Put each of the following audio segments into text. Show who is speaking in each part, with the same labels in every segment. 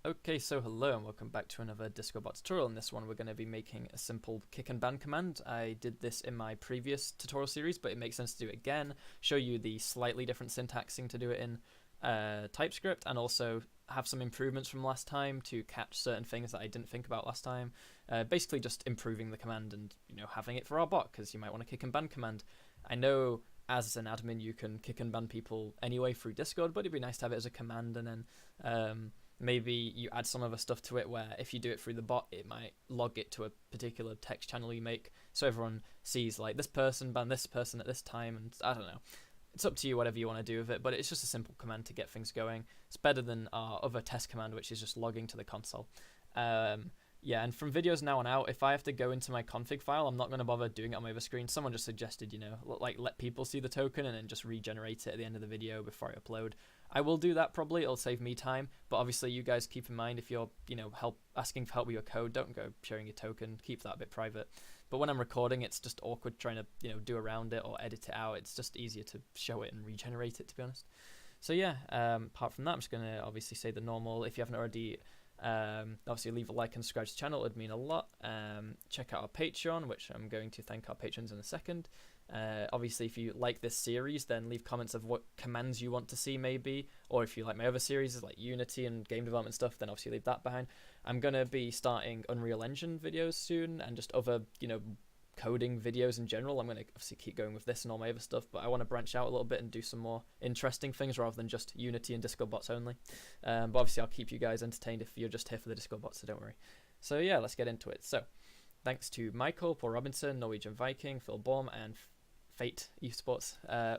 Speaker 1: Okay, so hello and welcome back to another Discord bot tutorial. In this one we're going to be making a simple kick and ban command. I did this in my previous tutorial series, but it makes sense to do it again, show you the slightly different syntaxing to do it in TypeScript, and also have some improvements from last time to catch certain things that I didn't think about last time. Basically just improving the command and having it for our bot, because you might want a kick and ban command. I know as an admin you can kick and ban people anyway through Discord, but it'd be nice to have it as a command, and then maybe you add some other stuff to it where if you do it through the bot, it might log it to a particular text channel you make, so everyone sees like this person banned this person at this time, and I don't know. It's up to you, whatever you want to do with it, but it's just a simple command to get things going. It's better than our other test command, which is just logging to the console. Yeah, and from videos now on out, if I have to go into my config file, I'm not going to bother doing it on my other screen. Someone just suggested, like let people see the token and then just regenerate it at the end of the video before I upload. I will do that probably, it'll save me time, but obviously you guys keep in mind if you're, asking for help with your code, don't go sharing your token, keep that a bit private. But when I'm recording, it's just awkward trying to, do around it or edit it out. It's just easier to show it and regenerate it, to be honest. So yeah, apart from that, I'm just going to obviously say the normal. If you haven't already, obviously leave a like and subscribe to the channel, it would mean a lot. Check out our Patreon, which I'm going to thank our patrons in a second. Obviously if you like this series, then leave comments of what commands you want to see maybe, or if you like my other series like Unity and game development stuff, then obviously leave that behind. I'm going to be starting Unreal Engine videos soon, and just other coding videos in general. I'm going to obviously keep going with this and all my other stuff, but I want to branch out a little bit and do some more interesting things rather than just Unity and Discord bots only. But obviously I'll keep you guys entertained if you're just here for the Discord bots, so don't worry. So yeah, let's get into it. So thanks to Michael, Paul Robinson, Norwegian Viking, Phil Baum, and Fate Esports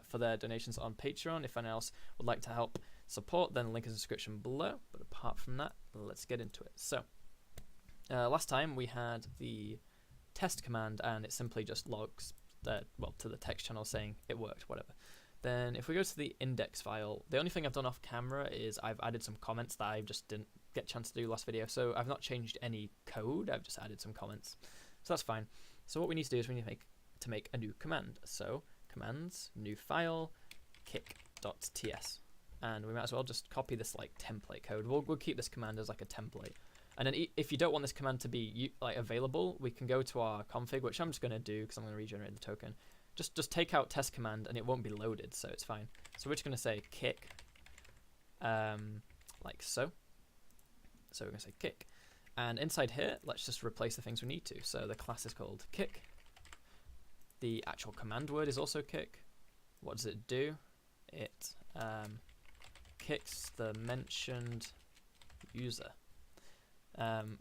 Speaker 1: for their donations on Patreon. If anyone else would like to help support, then link in the description below. But apart from that, let's get into it. So last time we had the test command, and it simply just logs to the text channel saying it worked, whatever. Then if we go to the index file, the only thing I've done off camera is I've added some comments that I just didn't get a chance to do last video, so I've not changed any code, I've just added some comments, so that's fine. So what we need to do is we need to make a new command. So commands, new file, kick.ts, and we might as well just copy this like template code. We'll keep this command as like a template. And then if you don't want this command to be available, we can go to our config, which I'm just going to do because I'm going to regenerate the token. Just take out test command and it won't be loaded, so it's fine. So we're just going to say kick, like so. So we're going to say kick. And inside here, let's just replace the things we need to. So the class is called kick. The actual command word is also kick. What does it do? It kicks the mentioned user.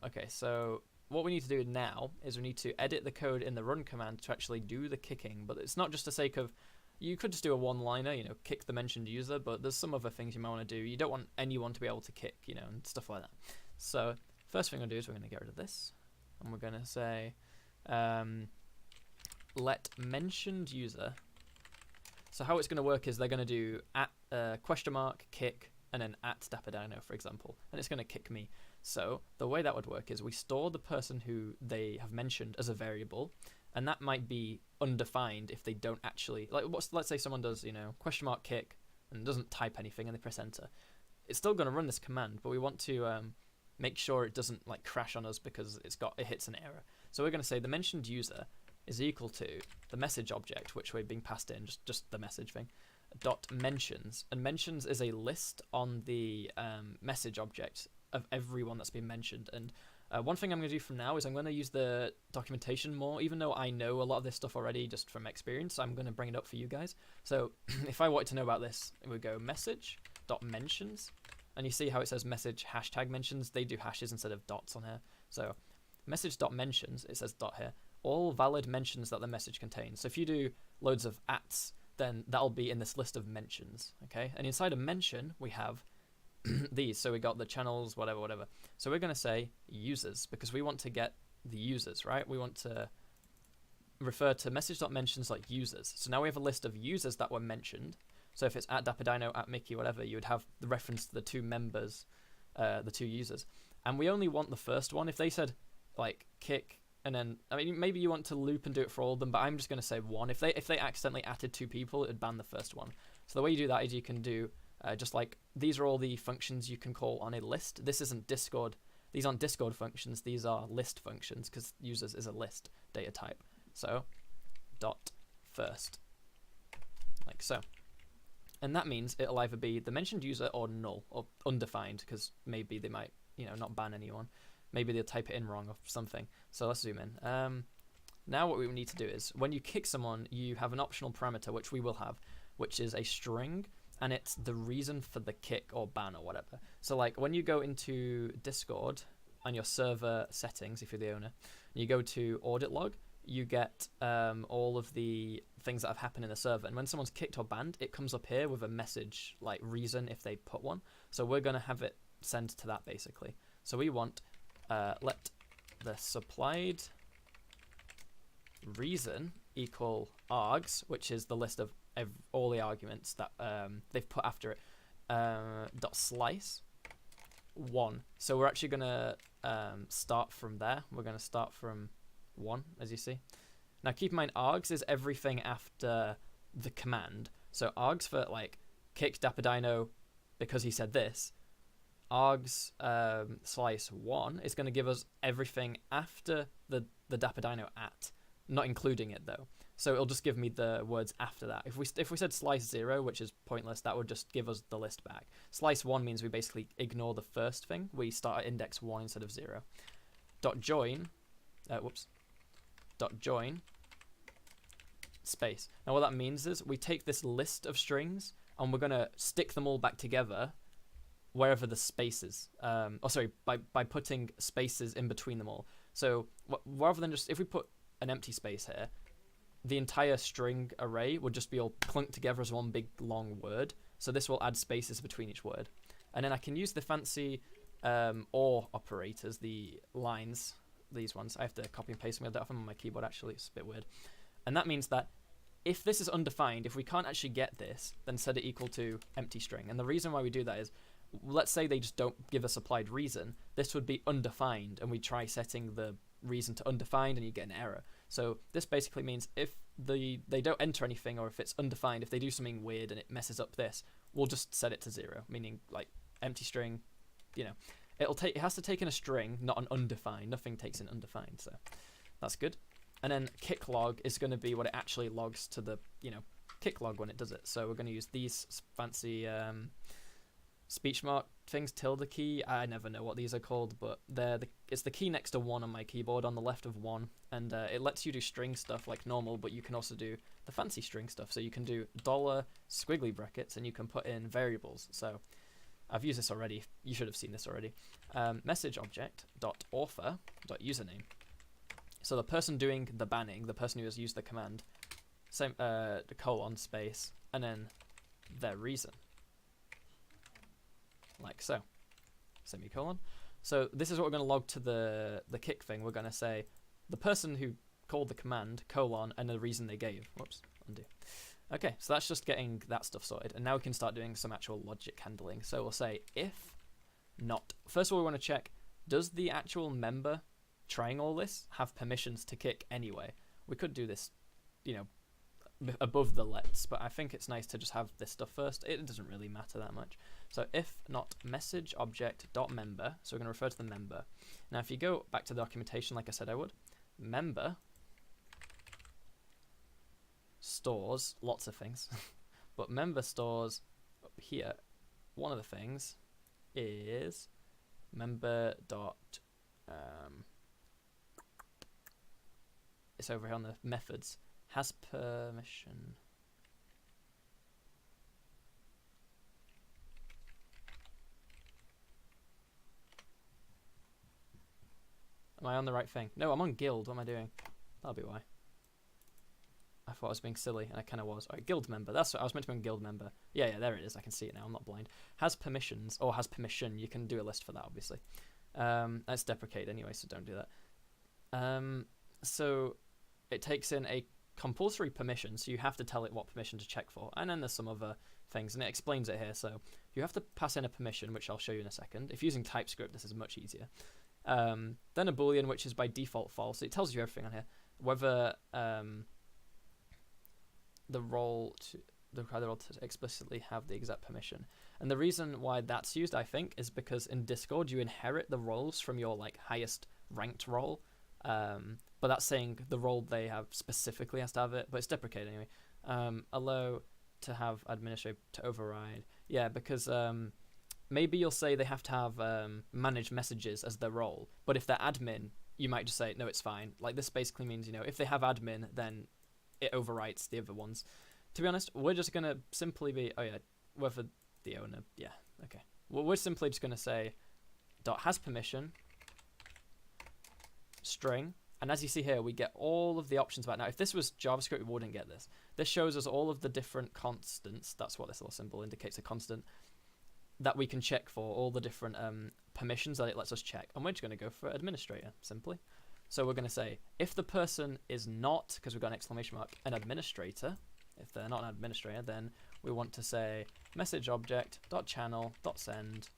Speaker 1: Okay, so what we need to do now is we need to edit the code in the run command to actually do the kicking, but it's not just the sake of, you could just do a one-liner, kick the mentioned user, but there's some other things you might want to do. You don't want anyone to be able to kick, and stuff like that. So first thing we're going to do is we're going to get rid of this, and we're going to say let mentioned user. So how it's going to work is they're going to do at question mark kick and then at Dapadino, for example, and it's going to kick me. So the way that would work is we store the person who they have mentioned as a variable, and that might be undefined if they don't actually, let's say someone does, question mark kick and doesn't type anything and they press enter. It's still going to run this command, but we want to make sure it doesn't crash on us because it hits an error. So we're going to say the mentioned user is equal to the message object, which we're being passed in, just the message thing, dot mentions, and mentions is a list on the message object of everyone that's been mentioned. And one thing I'm going to do from now is I'm going to use the documentation more, even though I know a lot of this stuff already just from experience. I'm going to bring it up for you guys. So if I wanted to know about this, it would go message dot mentions, and you see how it says message hashtag mentions. They do hashes instead of dots on here. So message dot mentions, it says dot here, all valid mentions that the message contains. So if you do loads of ats, then that'll be in this list of mentions, okay? And inside a mention, we have these. So we got the channels, whatever. So we're going to say users, because we want to get the users, right? We want to refer to message.mentions like users. So now we have a list of users that were mentioned. So if it's at Dapadino, at Mickey, whatever, you would have the reference to the two members, the two users. And we only want the first one. If they said kick, and then, maybe you want to loop and do it for all of them, but I'm just going to say one. If they accidentally added two people, it would ban the first one. So the way you do that is you can do Just like these are all the functions you can call on a list. This isn't Discord. These aren't Discord functions. These are list functions because users is a list data type. So dot first, like so. And that means it'll either be the mentioned user or null or undefined, because maybe they might, not ban anyone. Maybe they'll type it in wrong or something. So let's zoom in. Now what we need to do is when you kick someone, you have an optional parameter, which we will have, which is a string, and it's the reason for the kick or ban or whatever. So like when you go into Discord on your server settings, if you're the owner, and you go to audit log, you get all of the things that have happened in the server. And when someone's kicked or banned, it comes up here with a message like reason if they put one. So we're going to have it send to that basically. So we want let the supplied reason equal args, which is the list of all the arguments that they've put after it, dot slice 1. So we're actually going to start from there. We're going to start from 1, as you see. Now keep in mind, args is everything after the command. So args for like kick Dapperdino because he said this. Args slice 1 is going to give us everything after the Dapperdino at, not including it though. So it'll just give me the words after that. If we said slice 0, which is pointless, that would just give us the list back. Slice 1 means we basically ignore the first thing. We start at index 1 instead of 0. Dot join. Dot join space. Now what that means is we take this list of strings and we're going to stick them all back together wherever the space is. By putting spaces in between them all. So rather than just, if we put an empty space here, the entire string array would just be all clunked together as one big long word. So this will add spaces between each word. And then I can use the fancy OR operators, the lines, these ones. I have to copy and paste them. I don't have them on my keyboard actually, it's a bit weird. And that means that if this is undefined, if we can't actually get this, then set it equal to empty string. And the reason why we do that is, let's say they just don't give a supplied reason, this would be undefined, and we try setting the reason to undefined and you get an error. So this basically means if they don't enter anything, or if it's undefined, if they do something weird and it messes up this, we'll just set it to 0, meaning like empty string, it has to take in a string, not an undefined. Nothing takes in undefined, so that's good. And then kick log is going to be what it actually logs to the kick log when it does it. So we're going to use these fancy speech mark things, tilde key. I never know what these are called, but it's the key next to 1 on my keyboard on the left of 1, and it lets you do string stuff like normal, but you can also do the fancy string stuff. So you can do dollar squiggly brackets, and you can put in variables. So I've used this already. You should have seen this already. Message object dot author dot username. So the person doing the banning, the person who has used the command, same the colon space, and then their reason. Like so, semicolon. So this is what we're going to log to the kick thing. We're going to say the person who called the command, colon, and the reason they gave. Whoops, undo. Okay, so that's just getting that stuff sorted. And now we can start doing some actual logic handling. So we'll say if not. First of all, we want to check, does the actual member trying all this have permissions to kick anyway? We could do this, above the lets, but I think it's nice to just have this stuff first. It doesn't really matter that much. So if not message object dot member, so we're going to refer to the member. Now if you go back to the documentation like I said I would, member stores lots of things, but member stores up here, one of the things is member dot it's over here on the methods, has permission. Am I on the right thing? No, I'm on guild. What am I doing? That'll be why. I thought I was being silly, and I kind of was. Alright, guild member. That's what I was meant to be on guild member. Yeah, there it is. I can see it now. I'm not blind. Has permissions, or has permission. You can do a list for that, obviously. That's deprecated anyway, so don't do that. So it takes in a compulsory permission, so you have to tell it what permission to check for. And then there's some other things, and it explains it here. So you have to pass in a permission, which I'll show you in a second. If using TypeScript, this is much easier. Then a boolean, which is by default false. It tells you everything on here, whether the role to explicitly have the exact permission. And the reason why that's used, I think, is because in Discord you inherit the roles from your like highest ranked role. But that's saying the role they have specifically has to have it, but it's deprecated anyway. Allow to have administrator to override. Yeah, because maybe you'll say they have to have manage messages as their role, but if they're admin, you might just say, no, it's fine. Like, this basically means, you know, if they have admin, then it overwrites the other ones. To be honest, we're just going to simply be, oh yeah, whether the owner, yeah, okay. Well, we're simply just going to say dot has permission, string, and as you see here, we get all of the options about. Now, if this was JavaScript, we wouldn't get this. This shows us all of the different constants. That's what this little symbol indicates, a constant, that we can check for, all the different permissions that it lets us check. And we're just going to go for administrator, simply. So we're going to say, if the person is not, because we've got an exclamation mark, an administrator, if they're not an administrator, then we want to say message object dot channel dot send,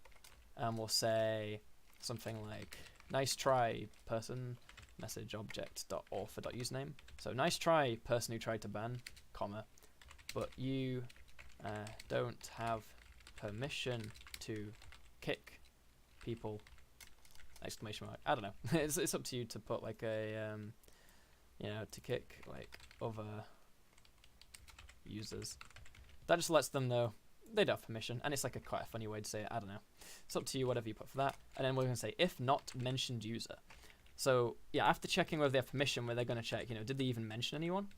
Speaker 1: and we'll say something like nice try person message object dot author dot username. So nice try person who tried to ban, comma, but you don't have permission to kick people, exclamation mark. I don't know. It's up to you to put like a you know, to kick like other users. That just lets them know they don't have permission, and it's like quite a funny way to say it. I don't know. It's up to you, whatever you put for that. And then we're going to say if not mentioned user. So yeah, after checking whether they have permission, where they're going to check, you know, did they even mention anyone?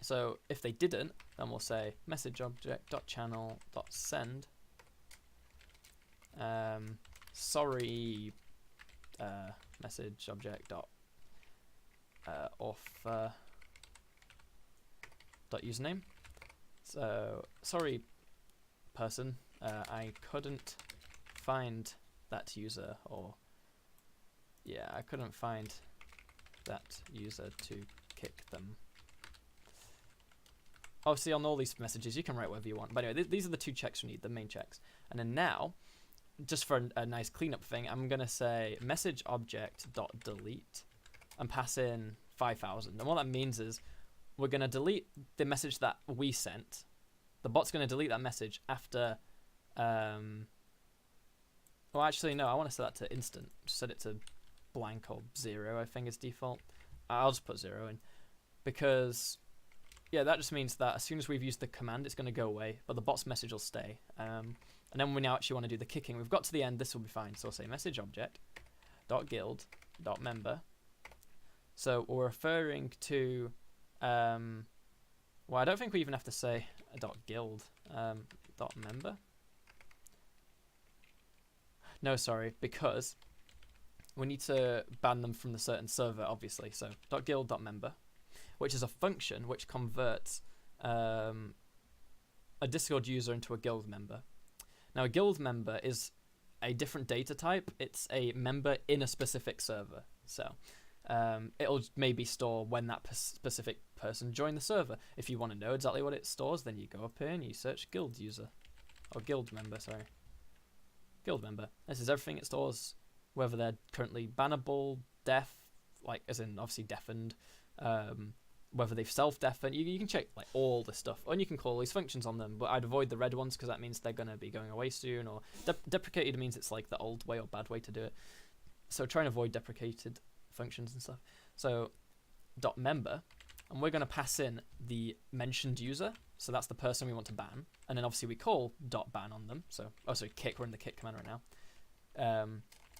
Speaker 1: So if they didn't, then we'll say message object dot channel dot send. Sorry, message object dot author dot username. So sorry, person, I couldn't find that user, or yeah, I couldn't find that user to kick them. Obviously, on all these messages, you can write whatever you want. But anyway, these are the two checks we need, the main checks. And then now, just for a nice cleanup thing, I'm going to say message object dot delete and pass in 5,000. And what that means is we're going to delete the message that we sent. The bot's going to delete that message after... well, actually, no, I want to set that to instant. Just set it to blank or 0, I think is default. I'll just put 0 in. Because... yeah, that just means that as soon as we've used the command, it's going to go away, but the bot's message will stay. And then when we now actually want to do the kicking, we've got to the end, this will be fine. So we'll say message object dot guild dot member. So we're referring to, well, I don't think we even have to say dot guild dot member. No, sorry, because we need to ban them from the certain server, obviously. So dot guild dot member, which is a function which converts a Discord user into a guild member. Now, a guild member is a different data type. It's a member in a specific server. So it'll maybe store when that specific person joined the server. If you want to know exactly what it stores, then you go up here and you search guild user. Or guild member, sorry. Guild member. This is everything it stores, whether they're currently bannable, deaf, like as in obviously deafened, whether they've self-deafened. You can check like all the stuff, and you can call these functions on them, but I'd avoid the red ones because that means they're going to be going away soon, or deprecated means it's like the old way or bad way to do it. So try and avoid deprecated functions and stuff. So dot member, and we're going to pass in the mentioned user, so that's the person we want to ban, and then obviously we call dot ban on them. So kick, we're in the kick command right now.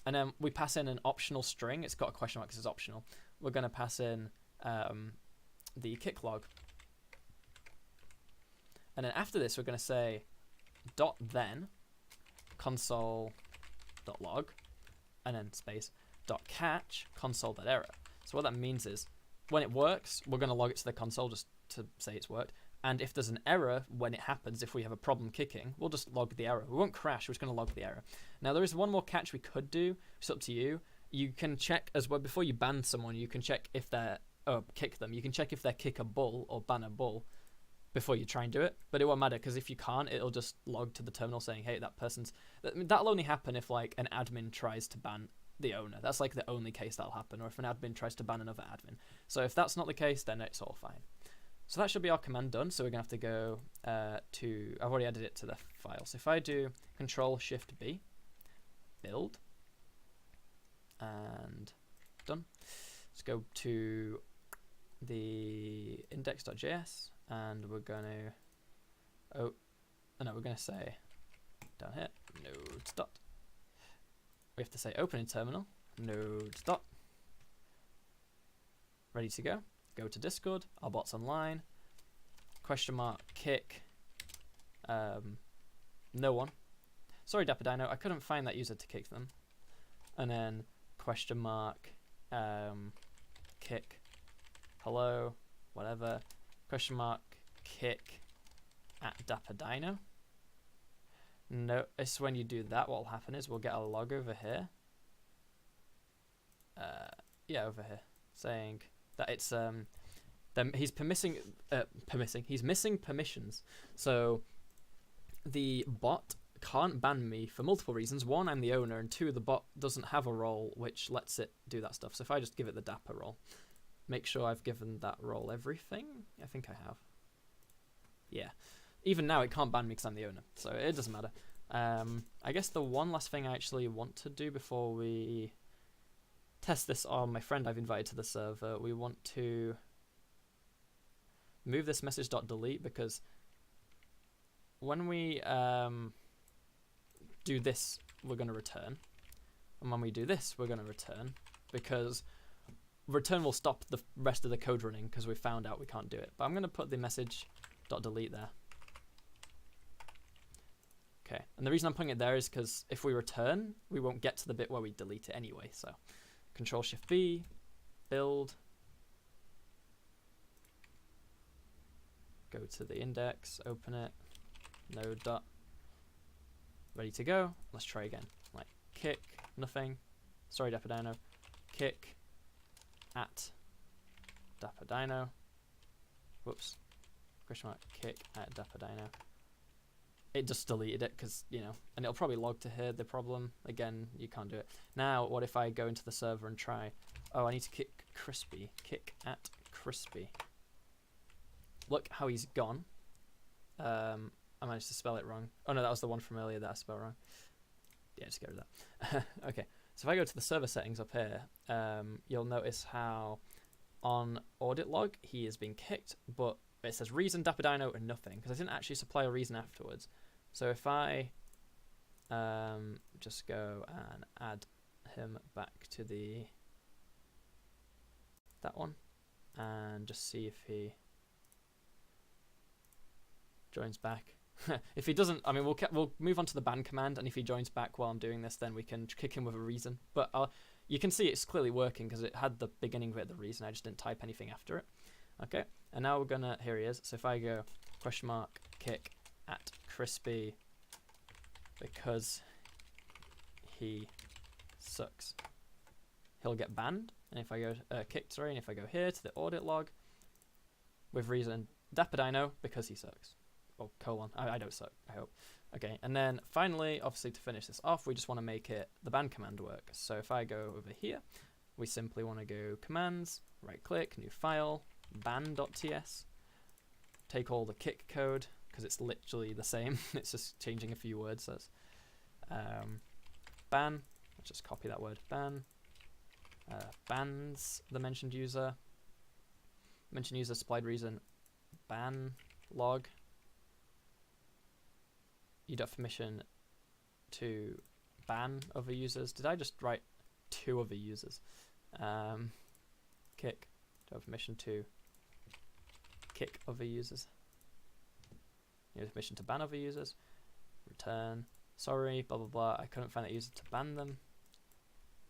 Speaker 1: And then we pass in an optional string. It's got a question mark because it's optional. We're going to pass in the kick log. And then after this, we're going to say dot then console dot log, and then space dot catch console dot error. So what that means is when it works, we're going to log it to the console just to say it's worked. And if there's an error when it happens, if we have a problem kicking, we'll just log the error. We won't crash, we're just going to log the error. Now, there is one more catch we could do. It's up to you. You can check as well, before you ban someone, you can check if they're, kick them. You can check if they're kickable or bannable before you try and do it. But it won't matter, because if you can't, it'll just log to the terminal saying, hey, that person's... That'll only happen if, like, an admin tries to ban the owner. That's, like, the only case that'll happen. Or if an admin tries to ban another admin. So if that's not the case, then it's all fine. So that should be our command done. So we're going to have to go to, I've already added it to the file. So if I do Control-Shift-B, build, and done. Let's go to the index.js, and we're going to, we're going to say down here, nodes dot. We have to say open in terminal, nodes dot. Ready to go. Go to Discord, our bot's online, question mark, kick, no one. Sorry, Dapper Dino, I couldn't find that user to kick them. And then question mark, kick, hello, whatever, question mark, kick at Dapper Dino. Notice when you do that, what will happen is we'll get a log over here. Over here, saying that it's he's missing permissions. So the bot can't ban me for multiple reasons. One, I'm the owner, and two, the bot doesn't have a role which lets it do that stuff. So if I just give it the Dapper role, make sure I've given that role everything. I think I have. Yeah. Even now, it can't ban me because I'm the owner, so it doesn't matter. I guess the one last thing I actually want to do before we test this on my friend I've invited to the server, we want to move this message.delete, because when we do this, we're going to return. And when we do this, we're going to return, because return will stop the rest of the code running because we found out we can't do it. But I'm going to put the message.delete there. Okay, and the reason I'm putting it there is because if we return, we won't get to the bit where we delete it anyway. So Control-Shift-B, build, go to the index, open it, node dot, ready to go. Let's try again. Like kick, nothing. Sorry, Dapper Dino. Kick at Dapper Dino. Whoops. Question mark, kick at Dapper Dino. It just deleted it because, and it'll probably log to here the problem. Again, you can't do it. Now, what if I go into the server and try, I need to kick Crispy. Kick at Crispy. Look how he's gone. I managed to spell it wrong. Oh no, that was the one from earlier that I spelled wrong. Yeah, just get rid of that. Okay, so if I go to the server settings up here, you'll notice how on audit log he is being kicked, but it says reason Dapper Dino and nothing, because I didn't actually supply a reason afterwards. So if I just go and add him back to that one, and just see if he joins back. If he doesn't, we'll move on to the ban command, and if he joins back while I'm doing this, then we can kick him with a reason. But you can see it's clearly working because it had the beginning bit of the reason. I just didn't type anything after it. Okay, and now we're gonna, here he is. So if I go question mark kick at Crispy because he sucks, he'll get banned. And if I go kicked, and if I go here to the audit log with reason Dapper Dino because he sucks. Oh, colon. I don't suck, I hope. Okay, and then finally, obviously to finish this off, we just want to make the ban command work. So if I go over here, we simply want to go commands, right click, new file, ban.ts, take all the kick code, because it's literally the same, it's just changing a few words. So it's ban, let's just copy that word, ban, bans the mentioned user supplied reason, ban log, you don't have permission to ban other users. Did I just write 2 other users? Kick, don't have permission to kick other users. You have permission to ban other users. Return, sorry, blah blah blah, I couldn't find that user to ban them.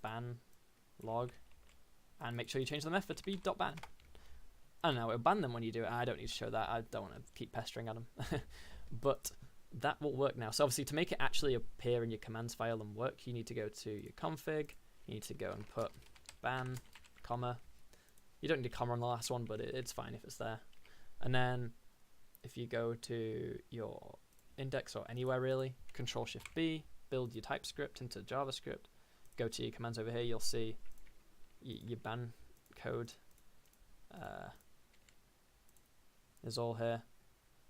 Speaker 1: Ban log, and make sure you change the method to be .ban. I don't know, it'll ban them when you do it. I don't need to show that, I don't want to keep pestering at them. But that will work now. So obviously to make it actually appear in your commands file and work, you need to go to your config, you need to go and put ban, comma. You don't need a comma on the last one, but it's fine if it's there. And then if you go to your index or anywhere really, Control-Shift-B, build your TypeScript into JavaScript, go to your commands over here, you'll see your ban code. is all here.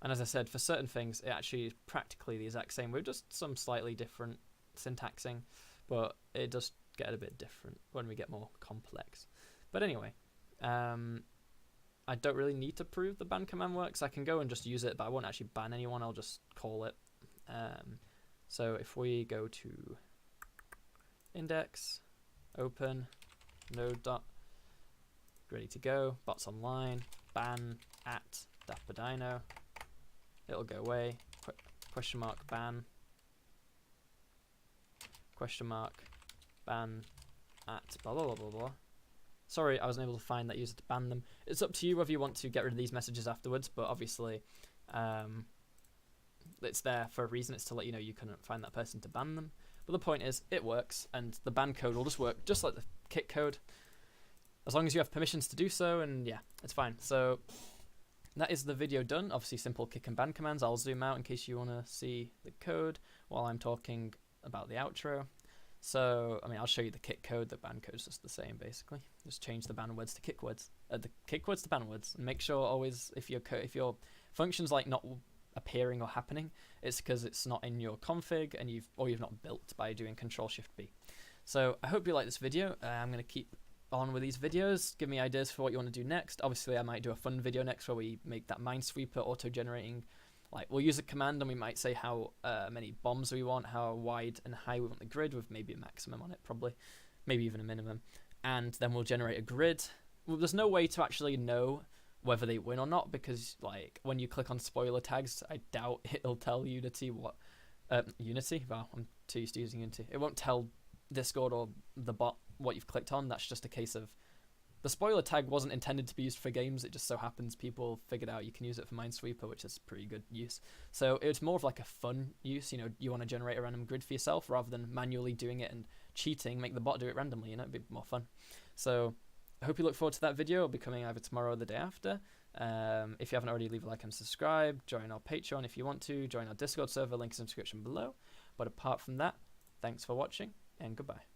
Speaker 1: And as I said, for certain things, it actually is practically the exact same with just some slightly different syntaxing, but it does get a bit different when we get more complex. But anyway, I don't really need to prove the ban command works. I can go and just use it, but I won't actually ban anyone. I'll just call it. So if we go to index, open, node. Ready to go, bots online, ban at dapperdino, it'll go away, question mark ban, question mark ban at blah blah blah blah blah. Sorry, I wasn't able to find that user to ban them. It's up to you whether you want to get rid of these messages afterwards, but obviously it's there for a reason. It's to let you know you couldn't find that person to ban them. But the point is, it works, and the ban code will just work just like the kick code, as long as you have permissions to do so, and yeah, it's fine. So that is the video done. Obviously, simple kick and ban commands. I'll zoom out in case you want to see the code while I'm talking about the outro. So, I mean, I'll show you the kick code. The ban code is just the same, basically. Just change the ban words to kick words, the kick words to ban words, and make sure always if your function's like not appearing or happening, it's because it's not in your config and you've not built by doing Control-Shift-B. So I hope you like this video. I'm going to keep on with these videos. Give me ideas for what you want to do next. Obviously, I might do a fun video next where we make that Minesweeper auto-generating. Like, we'll use a command and we might say how many bombs we want, how wide and high we want the grid, with maybe a maximum on it, probably, maybe even a minimum. And then we'll generate a grid. Well, there's no way to actually know whether they win or not, because like when you click on spoiler tags, I doubt it'll tell Unity what Unity. Wow, I'm too used to using Unity. It won't tell Discord or the bot what you've clicked on. That's just a case of the spoiler tag wasn't intended to be used for games. It just so happens people figured out you can use it for Minesweeper, which is pretty good use. So it's more of like a fun use. You know, you want to generate a random grid for yourself rather than manually doing it and cheating. Make the bot do it randomly. You know, it'd be more fun. So I hope you look forward to that video. It'll be coming either tomorrow or the day after. If you haven't already, leave a like and subscribe. Join our Patreon if you want to. Join our Discord server. Link is in the description below. But apart from that, thanks for watching and goodbye.